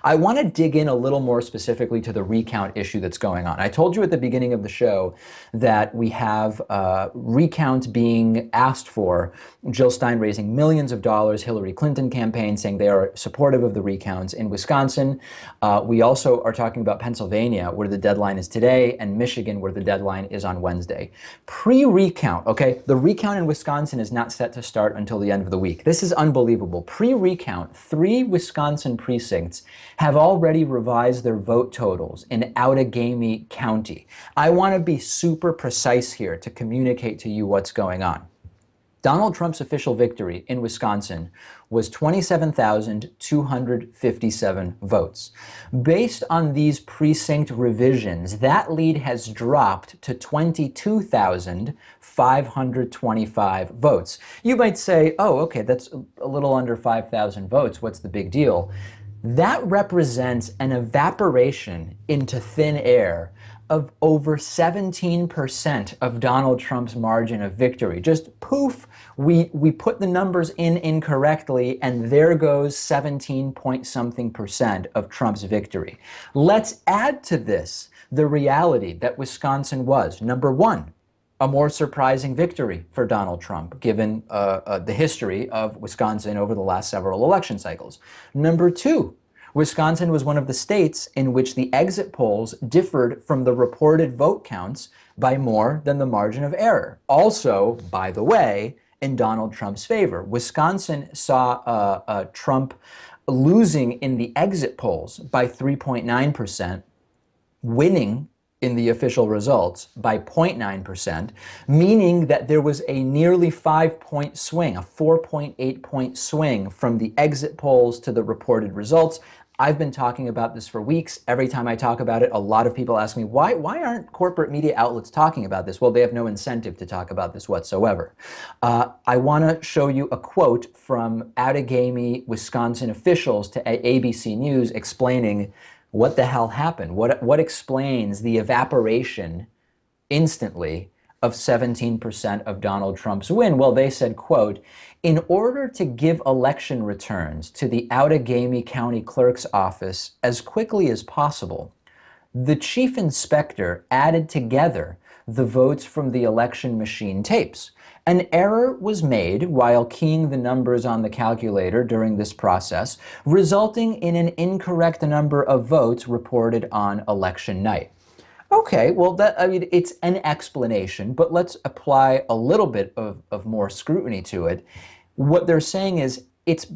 I want to dig in a little more specifically to the recount issue that's going on. I told you at the beginning of the show that we have recounts being asked for, Jill Stein raising millions of dollars, Hillary Clinton campaign saying they are supportive of the recounts in Wisconsin. We also are talking about Pennsylvania, where the deadline is today, and Michigan, where the deadline is on Wednesday. Pre-recount, okay, the recount in Wisconsin is not set to start until the end of the week. This is unbelievable. Pre-recount, 3 Wisconsin precincts have already revised their vote totals in Outagamie County. I want to be super precise here to communicate to you what's going on. Donald Trump's official victory in Wisconsin was 27,257 votes. Based on these precinct revisions, that lead has dropped to 22,525 votes. You might say, oh, okay, that's a little under 5,000 votes. What's the big deal? That represents an evaporation into thin air of over 17% of Donald Trump's margin of victory. Just poof, we put the numbers in incorrectly, and there goes 17 point something percent of Trump's victory. Let's add to this the reality that Wisconsin was, number one, a more surprising victory for Donald Trump, given the history of Wisconsin over the last several election cycles. Number two, Wisconsin was one of the states in which the exit polls differed from the reported vote counts by more than the margin of error. Also, by the way, in Donald Trump's favor, Wisconsin saw Trump losing in the exit polls by 3.9%, winning in the official results by 0.9%, meaning that there was a nearly 5-point swing, a 4.8-point swing from the exit polls to the reported results. I've been talking about this for weeks. Every time I talk about it, a lot of people ask me, why aren't corporate media outlets talking about this? Well, they have no incentive to talk about this whatsoever. I want to show you a quote from Outagamie, Wisconsin officials to ABC News explaining what the hell happened. What explains the evaporation instantly of 17% of Donald Trump's win? Well, they said, quote, in order to give election returns to the Outagamie County Clerk's office as quickly as possible, the chief inspector added together the votes from the election machine tapes. An error was made while keying the numbers on the calculator during this process, resulting in an incorrect number of votes reported on election night. Okay, well, it's an explanation, but let's apply a little bit of more scrutiny to it. What they're saying is it's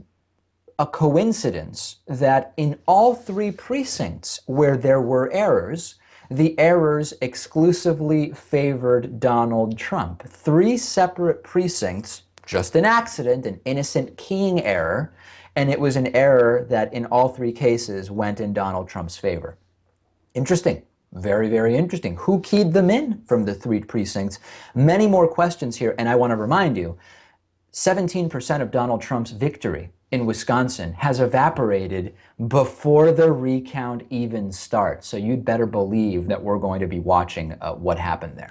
a coincidence that in all 3 precincts where there were errors, the errors exclusively favored Donald Trump. 3 separate precincts, just an accident, an innocent keying error, and it was an error that in all 3 cases went in Donald Trump's favor. Interesting. Very, very interesting. Who keyed them in from the 3 precincts? Many more questions here, and I want to remind you, 17% of Donald Trump's victory in Wisconsin has evaporated before the recount even starts. So you'd better believe that we're going to be watching what happened there.